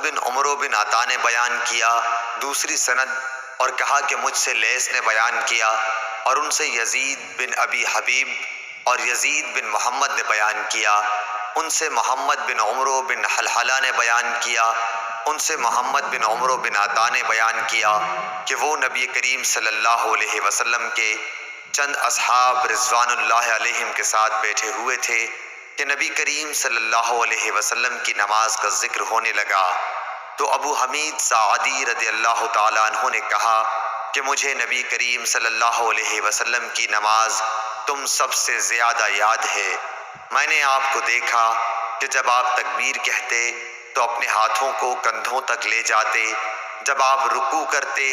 بن عمر بن عطا نے بیان کیا دوسری سند، اور کہا کہ مجھ سے لیث نے بیان کیا، اور ان سے یزید بن ابی حبیب اور یزید بن محمد نے بیان کیا، ان سے محمد بن عمر بن حلحلہ نے بیان کیا، ان سے محمد بن عمر بن عطا نے بیان کیا کہ وہ نبی کریم صلی اللہ علیہ وسلم کے چند اصحاب رضوان اللہ علیہم کے ساتھ بیٹھے ہوئے تھے کہ نبی کریم صلی اللہ علیہ وسلم کی نماز کا ذکر ہونے لگا، تو ابو حمید ساعدی رضی اللہ تعالیٰ عنہ نے کہا کہ مجھے نبی کریم صلی اللہ علیہ وسلم کی نماز تم سب سے زیادہ یاد ہے۔ میں نے آپ کو دیکھا کہ جب آپ تکبیر کہتے تو اپنے ہاتھوں کو کندھوں تک لے جاتے، جب آپ رکوع کرتے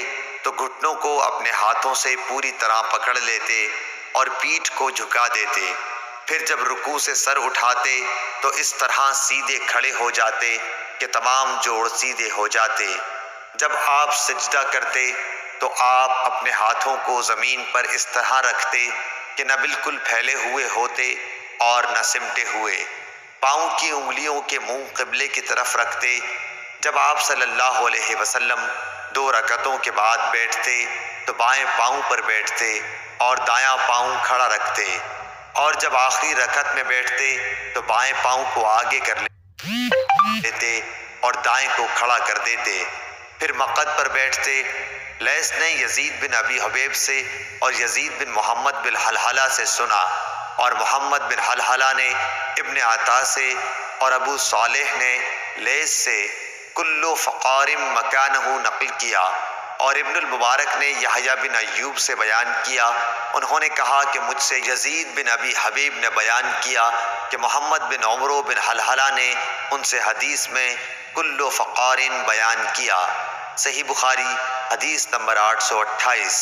تو گھٹنوں کو اپنے ہاتھوں سے پوری طرح پکڑ لیتے اور پیٹھ کو جھکا دیتے، پھر جب رکوع سے سر اٹھاتے تو اس طرح سیدھے کھڑے ہو جاتے کہ تمام جوڑ سیدھے ہو جاتے، جب آپ سجدہ کرتے تو آپ اپنے ہاتھوں کو زمین پر اس طرح رکھتے کہ نہ بالکل پھیلے ہوئے ہوتے اور نہ سمٹے ہوئے، پاؤں کی انگلیوں کے منہ قبلے کی طرف رکھتے، جب آپ صلی اللہ علیہ وسلم 2 رکعتوں کے بعد بیٹھتے تو بائیں پاؤں پر بیٹھتے اور دایاں پاؤں کھڑا رکھتے، اور جب آخری رکعت میں بیٹھتے تو بائیں پاؤں کو آگے کر لیتے اور دائیں کو کھڑا کر دیتے، پھر مقعد پر بیٹھتے۔ لیث نے یزید بن ابی حبیب سے اور یزید بن محمد بن حلحلہ سے سنا، اور محمد بن حلحلہ نے ابن عطا سے اور ابو صالح نے لیث سے کلو فقار مکانہ نقل کیا، اور ابن المبارک نے یحییٰ بن ایوب سے بیان کیا، انہوں نے کہا کہ مجھ سے یزید بن ابی حبیب نے بیان کیا کہ محمد بن عمر بن حلحلہ نے ان سے حدیث میں کلو فقار بیان کیا۔ صحیح بخاری حدیث نمبر 828۔